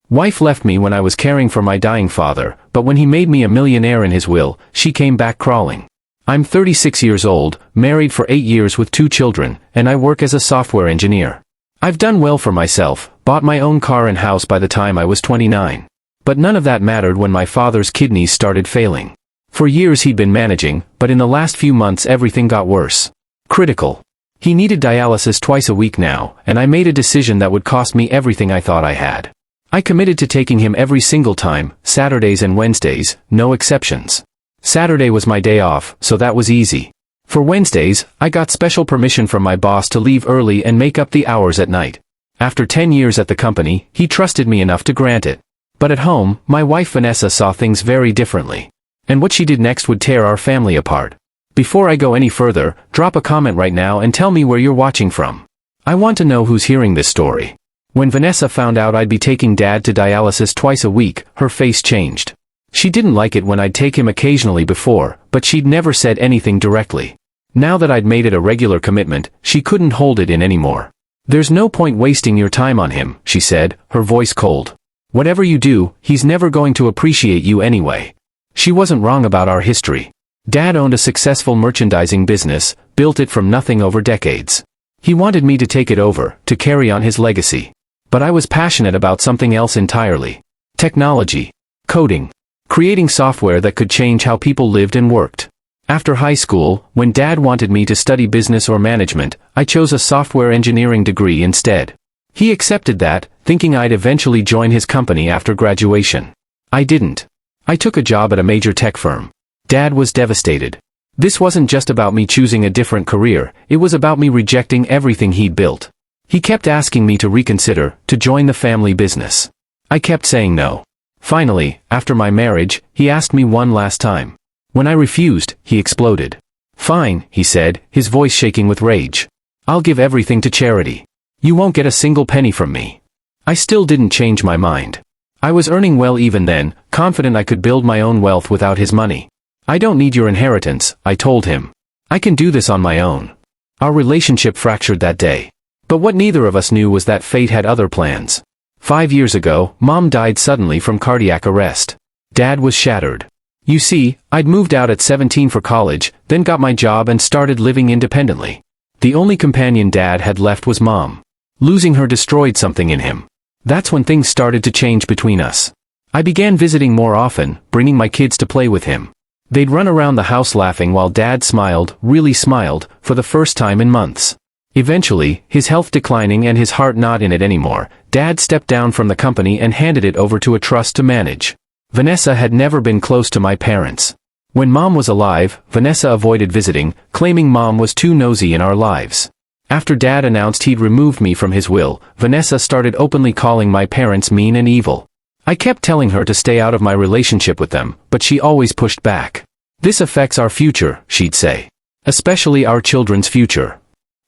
Wife left me when I was caring for my dying father, but when he made me a millionaire in his will, she came back crawling. I'm 36 years old, married for 8 years with 2 children, and I work as a software engineer. I've done well for myself, bought my own car and house by the time I was 29. But none of that mattered when my father's kidneys started failing. For years he'd been managing, but in the last few months everything got worse. Critical. He needed dialysis twice a week now, and I made a decision that would cost me everything I thought I had. I committed to taking him every single time, Saturdays and Wednesdays, no exceptions. Saturday was my day off, so that was easy. For Wednesdays, I got special permission from my boss to leave early and make up the hours at night. After 10 years at the company, he trusted me enough to grant it. But at home, my wife Vanessa saw things very differently. And what she did next would tear our family apart. Before I go any further, drop a comment right now and tell me where you're watching from. I want to know who's hearing this story. When Vanessa found out I'd be taking Dad to dialysis twice a week, her face changed. She didn't like it when I'd take him occasionally before, but she'd never said anything directly. Now that I'd made it a regular commitment, she couldn't hold it in anymore. "There's no point wasting your time on him," she said, her voice cold. "Whatever you do, he's never going to appreciate you anyway." She wasn't wrong about our history. Dad owned a successful merchandising business, built it from nothing over decades. He wanted me to take it over, to carry on his legacy. But I was passionate about something else entirely. Technology. Coding. Creating software that could change how people lived and worked. After high school, when Dad wanted me to study business or management, I chose a software engineering degree instead. He accepted that, thinking I'd eventually join his company after graduation. I didn't. I took a job at a major tech firm. Dad was devastated. This wasn't just about me choosing a different career, it was about me rejecting everything he'd built. He kept asking me to reconsider, to join the family business. I kept saying no. Finally, after my marriage, he asked me one last time. When I refused, he exploded. "Fine," he said, his voice shaking with rage. "I'll give everything to charity. You won't get a single penny from me." I still didn't change my mind. I was earning well even then, confident I could build my own wealth without his money. "I don't need your inheritance," I told him. "I can do this on my own." Our relationship fractured that day. But what neither of us knew was that fate had other plans. 5 years ago, Mom died suddenly from cardiac arrest. Dad was shattered. You see, I'd moved out at 17 for college, then got my job and started living independently. The only companion Dad had left was Mom. Losing her destroyed something in him. That's when things started to change between us. I began visiting more often, bringing my kids to play with him. They'd run around the house laughing while Dad smiled, really smiled, for the first time in months. Eventually, his health declining and his heart not in it anymore, Dad stepped down from the company and handed it over to a trust to manage. Vanessa had never been close to my parents. When Mom was alive, Vanessa avoided visiting, claiming Mom was too nosy in our lives. After Dad announced he'd removed me from his will, Vanessa started openly calling my parents mean and evil. I kept telling her to stay out of my relationship with them, but she always pushed back. "This affects our future," she'd say. "Especially our children's future."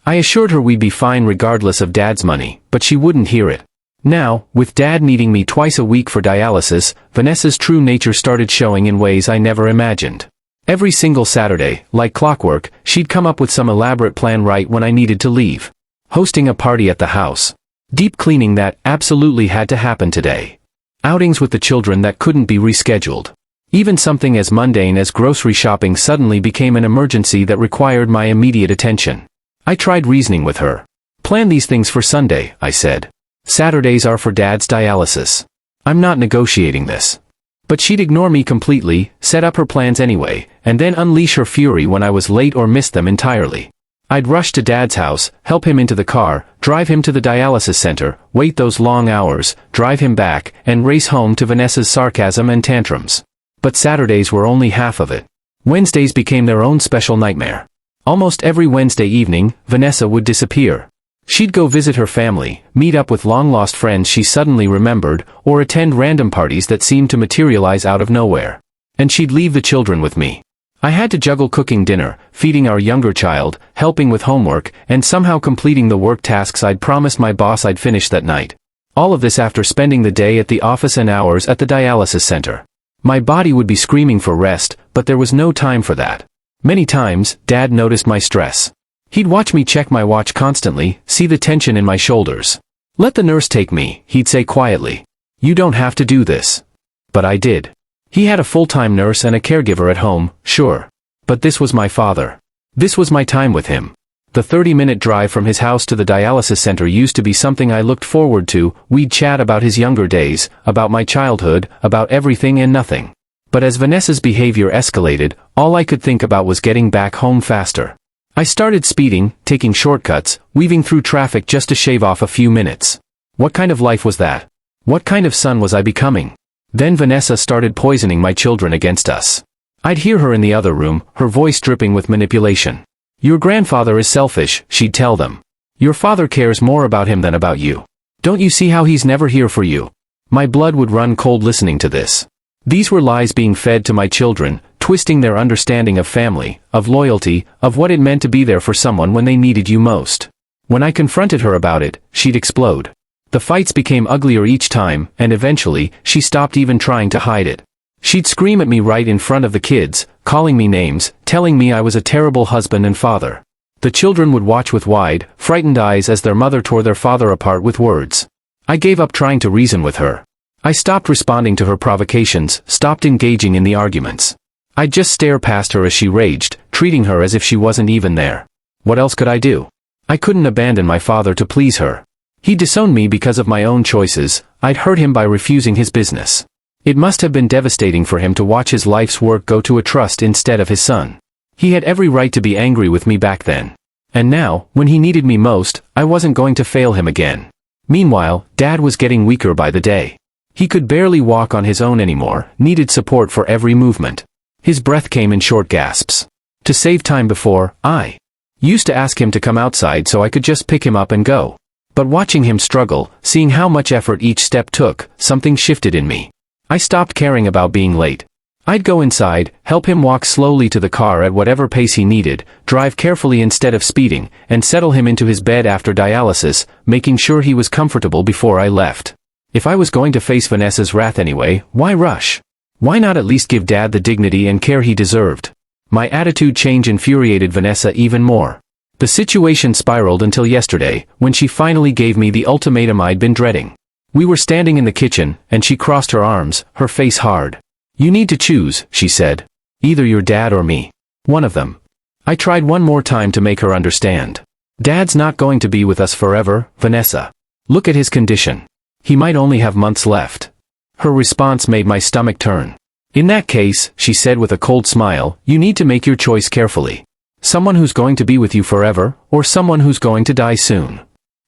I assured her we'd be fine regardless of Dad's money, but she wouldn't hear it. Now, with Dad needing me twice a week for dialysis, Vanessa's true nature started showing in ways I never imagined. Every single Saturday, like clockwork, she'd come up with some elaborate plan right when I needed to leave. Hosting a party at the house. Deep cleaning that absolutely had to happen today. Outings with the children that couldn't be rescheduled. Even something as mundane as grocery shopping suddenly became an emergency that required my immediate attention. I tried reasoning with her. "Plan these things for Sunday," I said. "Saturdays are for Dad's dialysis. I'm not negotiating this." But she'd ignore me completely, set up her plans anyway, and then unleash her fury when I was late or missed them entirely. I'd rush to Dad's house, help him into the car, drive him to the dialysis center, wait those long hours, drive him back, and race home to Vanessa's sarcasm and tantrums. But Saturdays were only half of it. Wednesdays became their own special nightmare. Almost every Wednesday evening, Vanessa would disappear. She'd go visit her family, meet up with long-lost friends she suddenly remembered, or attend random parties that seemed to materialize out of nowhere. And she'd leave the children with me. I had to juggle cooking dinner, feeding our younger child, helping with homework, and somehow completing the work tasks I'd promised my boss I'd finish that night. All of this after spending the day at the office and hours at the dialysis center. My body would be screaming for rest, but there was no time for that. Many times, Dad noticed my stress. He'd watch me check my watch constantly, see the tension in my shoulders. "Let the nurse take me," he'd say quietly. You don't have to do this. But I did. He had a full-time nurse and a caregiver at home, sure. But this was my father. This was my time with him. The 30-minute drive from his house to the dialysis center used to be something I looked forward to. We'd chat about his younger days, about my childhood, about everything and nothing. But as Vanessa's behavior escalated, all I could think about was getting back home faster. I started speeding, taking shortcuts, weaving through traffic just to shave off a few minutes. What kind of life was that? What kind of son was I becoming? Then Vanessa started poisoning my children against us. I'd hear her in the other room, her voice dripping with manipulation. Your grandfather is selfish, she'd tell them. Your father cares more about him than about you. Don't you see how he's never here for you? My blood would run cold listening to this. These were lies being fed to my children, twisting their understanding of family, of loyalty, of what it meant to be there for someone when they needed you most. When I confronted her about it, she'd explode. The fights became uglier each time, and eventually, she stopped even trying to hide it. She'd scream at me right in front of the kids, calling me names, telling me I was a terrible husband and father. The children would watch with wide, frightened eyes as their mother tore their father apart with words. I gave up trying to reason with her. I stopped responding to her provocations, stopped engaging in the arguments. I'd just stare past her as she raged, treating her as if she wasn't even there. What else could I do? I couldn't abandon my father to please her. He disowned me because of my own choices. I'd hurt him by refusing his business. It must have been devastating for him to watch his life's work go to a trust instead of his son. He had every right to be angry with me back then. And now, when he needed me most, I wasn't going to fail him again. Meanwhile, Dad was getting weaker by the day. He could barely walk on his own anymore, needed support for every movement. His breath came in short gasps. To save time before, I used to ask him to come outside so I could just pick him up and go. But watching him struggle, seeing how much effort each step took, something shifted in me. I stopped caring about being late. I'd go inside, help him walk slowly to the car at whatever pace he needed, drive carefully instead of speeding, and settle him into his bed after dialysis, making sure he was comfortable before I left. If I was going to face Vanessa's wrath anyway, why rush? Why not at least give Dad the dignity and care he deserved? My attitude change infuriated Vanessa even more. The situation spiraled until yesterday, when she finally gave me the ultimatum I'd been dreading. We were standing in the kitchen, and she crossed her arms, her face hard. You need to choose, she said. Either your dad or me. One of them. I tried one more time to make her understand. Dad's not going to be with us forever, Vanessa. Look at his condition. He might only have months left. Her response made my stomach turn. In that case, she said with a cold smile, you need to make your choice carefully. Someone who's going to be with you forever, or someone who's going to die soon.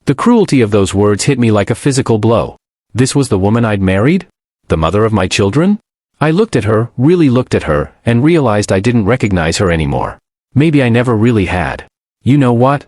The cruelty of those words hit me like a physical blow. This was the woman I'd married? The mother of my children? I looked at her, really looked at her, and realized I didn't recognize her anymore. Maybe I never really had. You know what?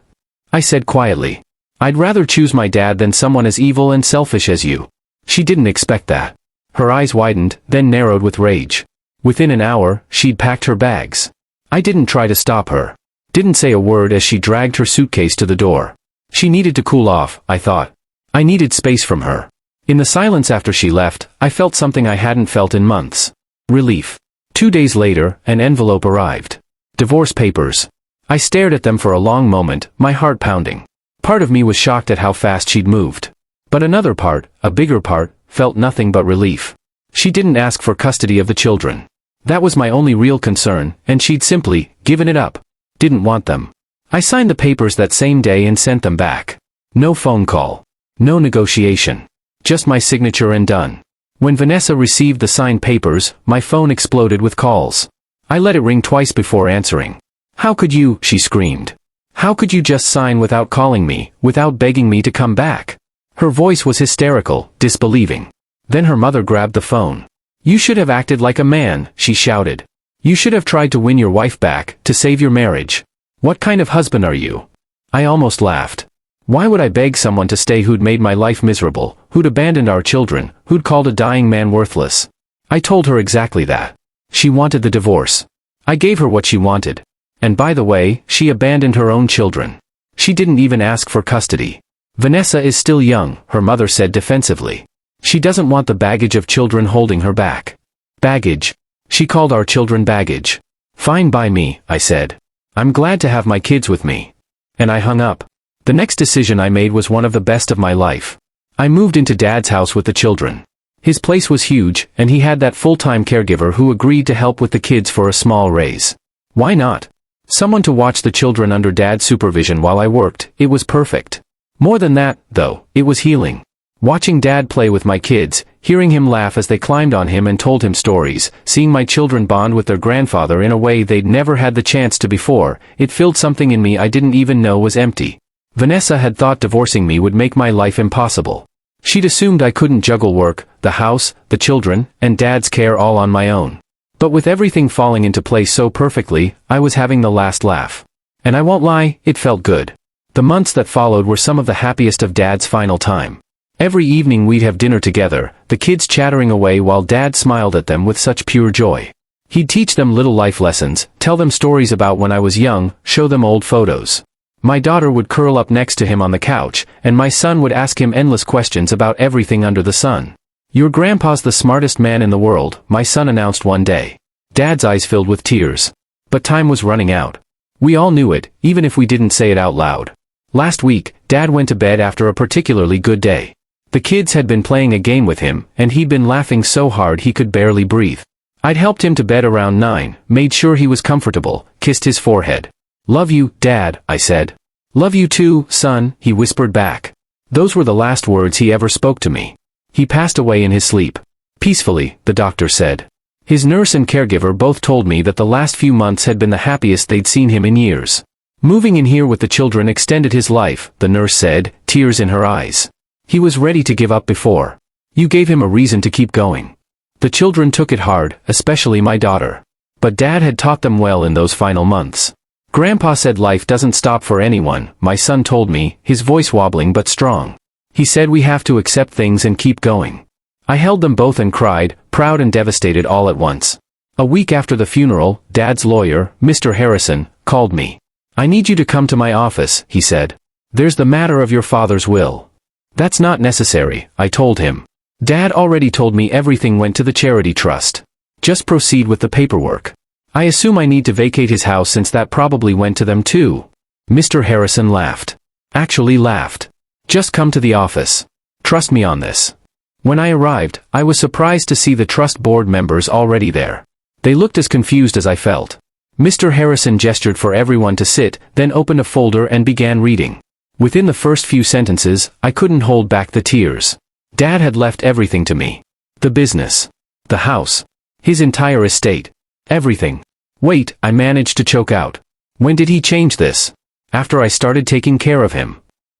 I said quietly. I'd rather choose my dad than someone as evil and selfish as you. She didn't expect that. Her eyes widened, then narrowed with rage. Within an hour, she'd packed her bags. I didn't try to stop her. Didn't say a word as she dragged her suitcase to the door. She needed to cool off, I thought. I needed space from her. In the silence after she left, I felt something I hadn't felt in months. Relief. 2 days later, an envelope arrived. Divorce papers. I stared at them for a long moment, my heart pounding. Part of me was shocked at how fast she'd moved. But another part, a bigger part, felt nothing but relief. She didn't ask for custody of the children. That was my only real concern, and she'd simply given it up. Didn't want them. I signed the papers that same day and sent them back. No phone call. No negotiation. Just my signature and done. When Vanessa received the signed papers, my phone exploded with calls. I let it ring twice before answering. How could you, she screamed. How could you just sign without calling me, without begging me to come back? Her voice was hysterical, disbelieving. Then her mother grabbed the phone. You should have acted like a man, she shouted. You should have tried to win your wife back, to save your marriage. What kind of husband are you? I almost laughed. Why would I beg someone to stay who'd made my life miserable, who'd abandoned our children, who'd called a dying man worthless? I told her exactly that. She wanted the divorce. I gave her what she wanted. And by the way, she abandoned her own children. She didn't even ask for custody. Vanessa is still young, her mother said defensively. She doesn't want the baggage of children holding her back. Baggage. She called our children baggage. Fine by me, I said. I'm glad to have my kids with me. And I hung up. The next decision I made was one of the best of my life. I moved into Dad's house with the children. His place was huge, and he had that full-time caregiver who agreed to help with the kids for a small raise. Why not? Someone to watch the children under Dad's supervision while I worked, it was perfect. More than that, though, it was healing. Watching Dad play with my kids, hearing him laugh as they climbed on him and told him stories, seeing my children bond with their grandfather in a way they'd never had the chance to before, it filled something in me I didn't even know was empty. Vanessa had thought divorcing me would make my life impossible. She'd assumed I couldn't juggle work, the house, the children, and Dad's care all on my own. But with everything falling into place so perfectly, I was having the last laugh. And I won't lie, it felt good. The months that followed were some of the happiest of Dad's final time. Every evening we'd have dinner together, the kids chattering away while Dad smiled at them with such pure joy. He'd teach them little life lessons, tell them stories about when I was young, show them old photos. My daughter would curl up next to him on the couch, and my son would ask him endless questions about everything under the sun. "Your grandpa's the smartest man in the world," my son announced one day. Dad's eyes filled with tears. But time was running out. We all knew it, even if we didn't say it out loud. Last week, Dad went to bed after a particularly good day. The kids had been playing a game with him, and he'd been laughing so hard he could barely breathe. I'd helped him to bed around 9, made sure he was comfortable, kissed his forehead. "Love you, Dad," I said. "Love you too, son," he whispered back. Those were the last words he ever spoke to me. He passed away in his sleep. Peacefully, the doctor said. His nurse and caregiver both told me that the last few months had been the happiest they'd seen him in years. "Moving in here with the children extended his life," the nurse said, tears in her eyes. "He was ready to give up before. You gave him a reason to keep going." The children took it hard, especially my daughter. But Dad had taught them well in those final months. "Grandpa said life doesn't stop for anyone," my son told me, his voice wobbling but strong. "He said we have to accept things and keep going." I held them both and cried, proud and devastated all at once. A week after the funeral, Dad's lawyer, Mr. Harrison, called me. "I need you to come to my office," he said. "There's the matter of your father's will." "That's not necessary," I told him. "Dad already told me everything went to the charity trust. Just proceed with the paperwork. I assume I need to vacate his house since that probably went to them too." Mr. Harrison laughed. Actually laughed. "Just come to the office. Trust me on this." When I arrived, I was surprised to see the trust board members already there. They looked as confused as I felt. Mr. Harrison gestured for everyone to sit, then opened a folder and began reading. Within the first few sentences, I couldn't hold back the tears. Dad had left everything to me. The business. The house. His entire estate. Everything. "Wait," I managed to choke out. "When did he change this?" "After I started taking care of him."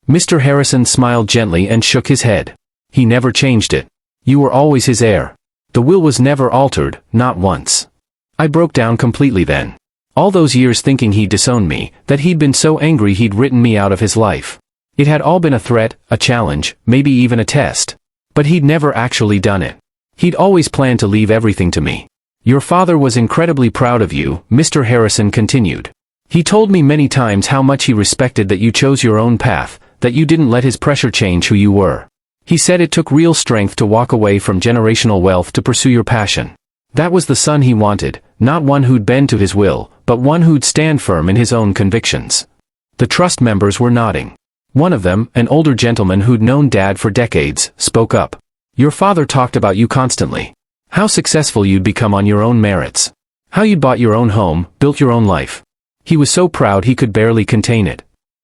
Mr. Harrison smiled gently and shook his head. "He never changed it. You were always his heir. The will was never altered, not once." I broke down completely then. All those years thinking he'd disowned me, that he'd been so angry he'd written me out of his life. It had all been a threat, a challenge, maybe even a test. But he'd never actually done it. He'd always planned to leave everything to me. "Your father was incredibly proud of you," Mr. Harrison continued. "He told me many times how much he respected that you chose your own path, that you didn't let his pressure change who you were. He said it took real strength to walk away from generational wealth to pursue your passion. That was the son he wanted, not one who'd bend to his will, but one who'd stand firm in his own convictions." The trust members were nodding. One of them, an older gentleman who'd known Dad for decades, spoke up. "Your father talked about you constantly. How successful you'd become on your own merits. How you'd bought your own home, built your own life. He was so proud he could barely contain it."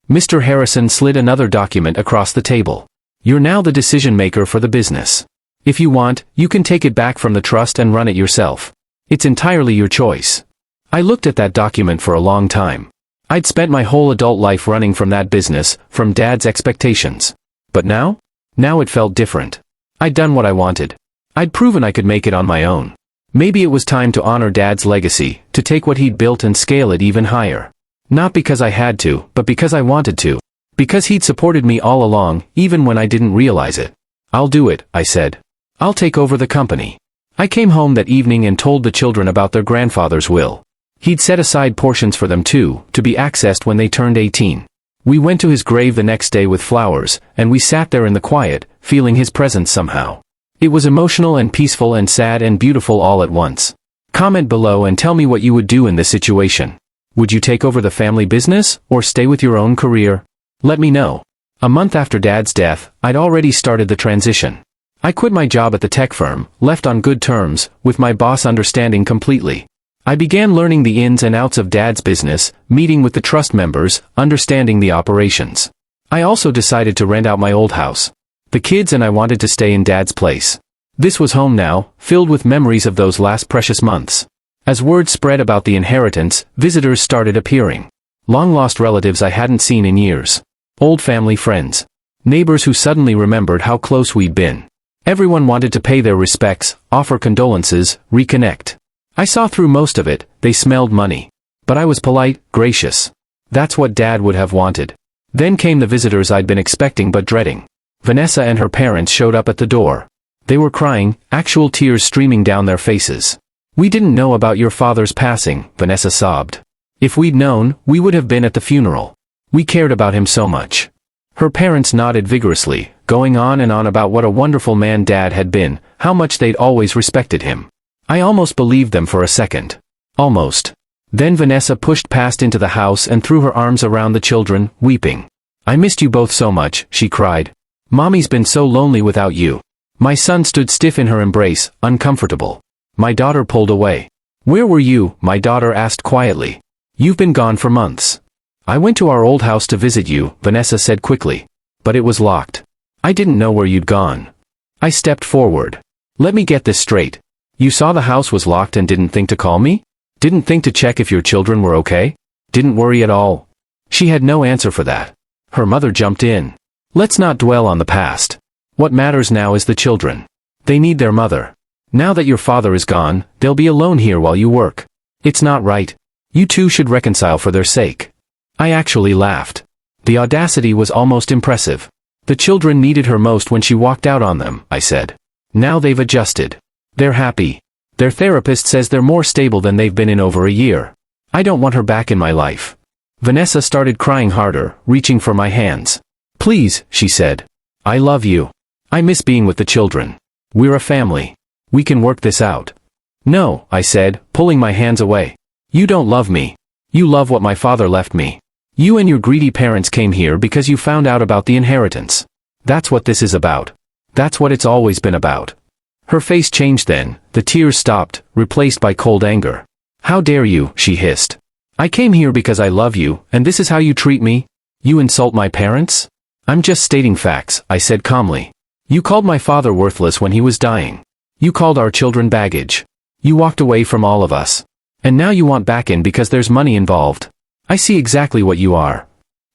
Mr. Harrison slid another document across the table. "You're now the decision maker for the business. If you want, you can take it back from the trust and run it yourself. It's entirely your choice." I looked at that document for a long time. I'd spent my whole adult life running from that business, from Dad's expectations. But now? Now it felt different. I'd done what I wanted. I'd proven I could make it on my own. Maybe it was time to honor Dad's legacy, to take what he'd built and scale it even higher. Not because I had to, but because I wanted to. Because he'd supported me all along, even when I didn't realize it. "I'll do it," I said. "I'll take over the company." I came home that evening and told the children about their grandfather's will. He'd set aside portions for them too, to be accessed when they turned 18. We went to his grave the next day with flowers, and we sat there in the quiet, feeling his presence somehow. It was emotional and peaceful and sad and beautiful all at once. Comment below and tell me what you would do in this situation. Would you take over the family business, or stay with your own career? Let me know. A month after Dad's death, I'd already started the transition. I quit my job at the tech firm, left on good terms, with my boss understanding completely. I began learning the ins and outs of Dad's business, meeting with the trust members, understanding the operations. I also decided to rent out my old house. The kids and I wanted to stay in Dad's place. This was home now, filled with memories of those last precious months. As word spread about the inheritance, visitors started appearing. Long-lost relatives I hadn't seen in years. Old family friends. Neighbors who suddenly remembered how close we'd been. Everyone wanted to pay their respects, offer condolences, reconnect. I saw through most of it. They smelled money. But I was polite, gracious. That's what Dad would have wanted. Then came the visitors I'd been expecting but dreading. Vanessa and her parents showed up at the door. They were crying, actual tears streaming down their faces. "We didn't know about your father's passing," Vanessa sobbed. "If we'd known, we would have been at the funeral. We cared about him so much." Her parents nodded vigorously, going on and on about what a wonderful man Dad had been, how much they'd always respected him. I almost believed them for a second. Almost. Then Vanessa pushed past into the house and threw her arms around the children, weeping. "I missed you both so much," she cried. "Mommy's been so lonely without you." My son stood stiff in her embrace, uncomfortable. My daughter pulled away. "Where were you?" my daughter asked quietly. "You've been gone for months." "I went to our old house to visit you," Vanessa said quickly. "But it was locked. I didn't know where you'd gone." I stepped forward. "Let me get this straight. You saw the house was locked and didn't think to call me? Didn't think to check if your children were okay? Didn't worry at all?" She had no answer for that. Her mother jumped in. "Let's not dwell on the past. What matters now is the children. They need their mother. Now that your father is gone, they'll be alone here while you work. It's not right. You two should reconcile for their sake." I actually laughed. The audacity was almost impressive. "The children needed her most when she walked out on them," I said. "Now they've adjusted. They're happy. Their therapist says they're more stable than they've been in over a year. I don't want her back in my life." Vanessa started crying harder, reaching for my hands. "Please," she said. "I love you. I miss being with the children. We're a family. We can work this out." "No," I said, pulling my hands away. "You don't love me. You love what my father left me. You and your greedy parents came here because you found out about the inheritance. That's what this is about. That's what it's always been about." Her face changed then, the tears stopped, replaced by cold anger. "How dare you," she hissed. "I came here because I love you, and this is how you treat me? You insult my parents?" "I'm just stating facts," I said calmly. "You called my father worthless when he was dying. You called our children baggage. You walked away from all of us. And now you want back in because there's money involved. I see exactly what you are."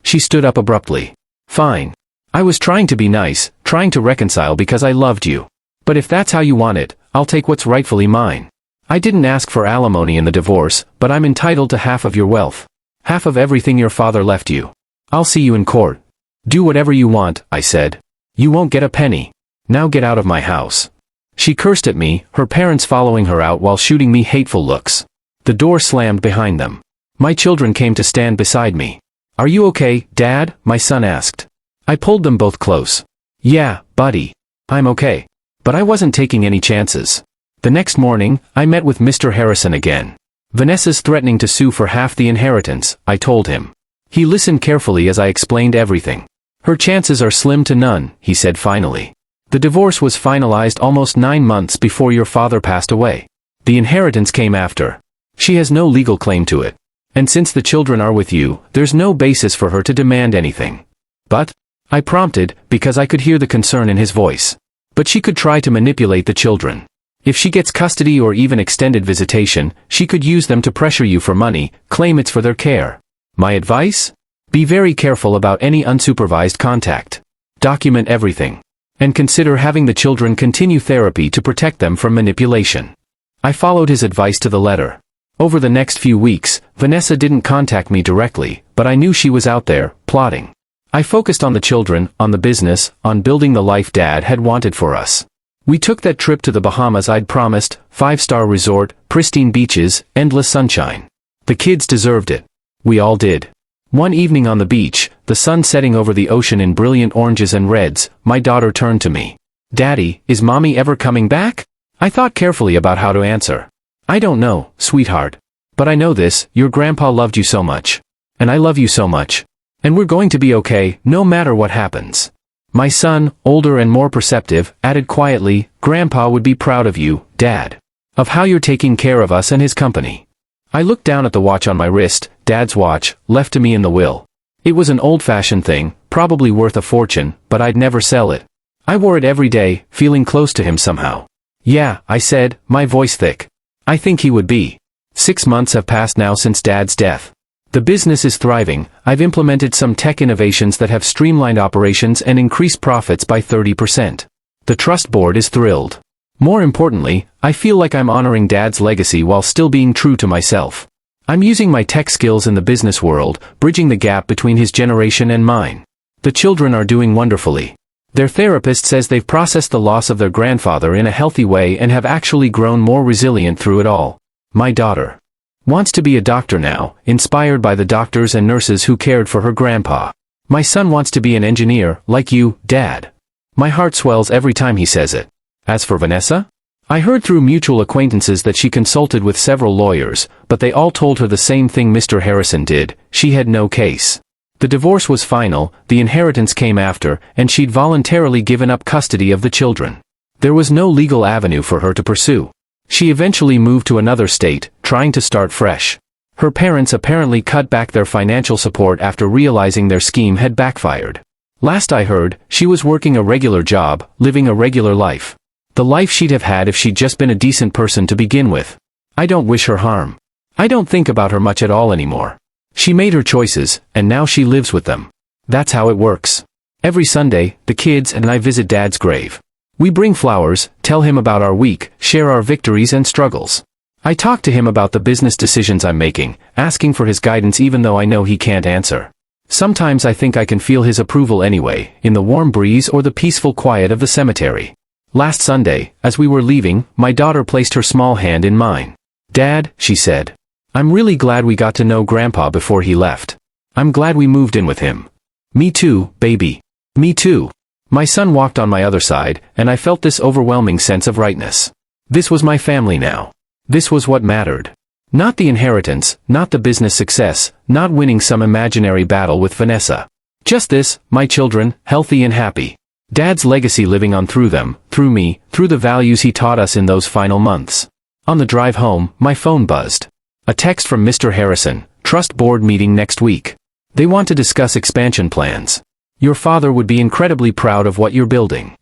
She stood up abruptly. "Fine. I was trying to be nice, trying to reconcile because I loved you. But if that's how you want it, I'll take what's rightfully mine. I didn't ask for alimony in the divorce, but I'm entitled to half of your wealth. Half of everything your father left you. I'll see you in court." "Do whatever you want," I said. "You won't get a penny. Now get out of my house." She cursed at me, her parents following her out while shooting me hateful looks. The door slammed behind them. My children came to stand beside me. "Are you okay, Dad?" my son asked. I pulled them both close. "Yeah, buddy. I'm okay. But I wasn't taking any chances." The next morning, I met with Mr. Harrison again. "Vanessa's threatening to sue for half the inheritance," I told him. He listened carefully as I explained everything. "Her chances are slim to none," he said finally. "The divorce was finalized almost 9 months before your father passed away. The inheritance came after. She has no legal claim to it. And since the children are with you, there's no basis for her to demand anything." "But?" I prompted, because I could hear the concern in his voice. "But she could try to manipulate the children. If she gets custody or even extended visitation, she could use them to pressure you for money, claim it's for their care. My advice? Be very careful about any unsupervised contact. Document everything. And consider having the children continue therapy to protect them from manipulation." I followed his advice to the letter. Over the next few weeks, Vanessa didn't contact me directly, but I knew she was out there, plotting. I focused on the children, on the business, on building the life Dad had wanted for us. We took that trip to the Bahamas I'd promised, 5-star resort, pristine beaches, endless sunshine. The kids deserved it. We all did. One evening on the beach, the sun setting over the ocean in brilliant oranges and reds, my daughter turned to me. "Daddy, is Mommy ever coming back?" I thought carefully about how to answer. "I don't know, sweetheart. But I know this, your grandpa loved you so much. And I love you so much. And we're going to be okay, no matter what happens." My son, older and more perceptive, added quietly, "Grandpa would be proud of you, Dad. Of how you're taking care of us and his company." I looked down at the watch on my wrist, Dad's watch, left to me in the will. It was an old-fashioned thing, probably worth a fortune, but I'd never sell it. I wore it every day, feeling close to him somehow. "Yeah," I said, my voice thick. "I think he would be." 6 months have passed now since Dad's death. The business is thriving. I've implemented some tech innovations that have streamlined operations and increased profits by 30%. The trust board is thrilled. More importantly, I feel like I'm honoring Dad's legacy while still being true to myself. I'm using my tech skills in the business world, bridging the gap between his generation and mine. The children are doing wonderfully. Their therapist says they've processed the loss of their grandfather in a healthy way and have actually grown more resilient through it all. My daughter wants to be a doctor now, inspired by the doctors and nurses who cared for her grandpa. My son wants to be an engineer, like you, Dad. My heart swells every time he says it. As for Vanessa? I heard through mutual acquaintances that she consulted with several lawyers, but they all told her the same thing Mr. Harrison did: she had no case. The divorce was final, the inheritance came after, and she'd voluntarily given up custody of the children. There was no legal avenue for her to pursue. She eventually moved to another state, trying to start fresh. Her parents apparently cut back their financial support after realizing their scheme had backfired. Last I heard, she was working a regular job, living a regular life. The life she'd have had if she'd just been a decent person to begin with. I don't wish her harm. I don't think about her much at all anymore. She made her choices, and now she lives with them. That's how it works. Every Sunday, the kids and I visit Dad's grave. We bring flowers, tell him about our week, share our victories and struggles. I talk to him about the business decisions I'm making, asking for his guidance even though I know he can't answer. Sometimes I think I can feel his approval anyway, in the warm breeze or the peaceful quiet of the cemetery. Last Sunday, as we were leaving, my daughter placed her small hand in mine. "Dad," she said, "I'm really glad we got to know Grandpa before he left. I'm glad we moved in with him." "Me too, baby. Me too." My son walked on my other side, and I felt this overwhelming sense of rightness. This was my family now. This was what mattered. Not the inheritance, not the business success, not winning some imaginary battle with Vanessa. Just this, my children, healthy and happy. Dad's legacy living on through them, through me, through the values he taught us in those final months. On the drive home, my phone buzzed. A text from Mr. Harrison: "Trust board meeting next week. They want to discuss expansion plans. Your father would be incredibly proud of what you're building."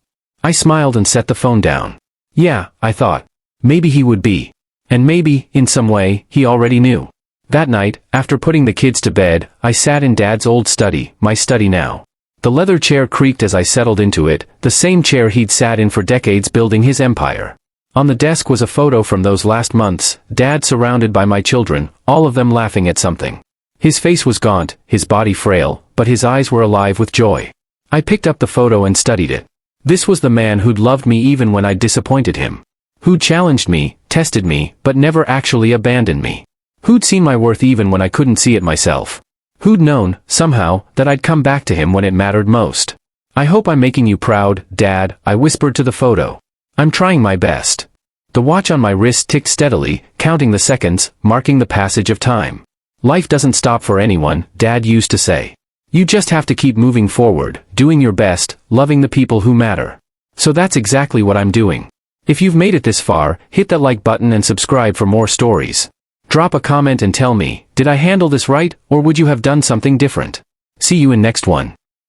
I smiled and set the phone down. Yeah, I thought. Maybe he would be. And maybe, in some way, he already knew. That night, after putting the kids to bed, I sat in Dad's old study, my study now. The leather chair creaked as I settled into it, the same chair he'd sat in for decades building his empire. On the desk was a photo from those last months, Dad surrounded by my children, all of them laughing at something. His face was gaunt, his body frail, but his eyes were alive with joy. I picked up the photo and studied it. This was the man who'd loved me even when I'd disappointed him. Who'd challenged me, tested me, but never actually abandoned me. Who'd seen my worth even when I couldn't see it myself. Who'd known, somehow, that I'd come back to him when it mattered most. "I hope I'm making you proud, Dad," I whispered to the photo. "I'm trying my best." The watch on my wrist ticked steadily, counting the seconds, marking the passage of time. "Life doesn't stop for anyone," Dad used to say. "You just have to keep moving forward, doing your best, loving the people who matter." So that's exactly what I'm doing. If you've made it this far, hit that like button and subscribe for more stories. Drop a comment and tell me, did I handle this right, or would you have done something different? See you in next one.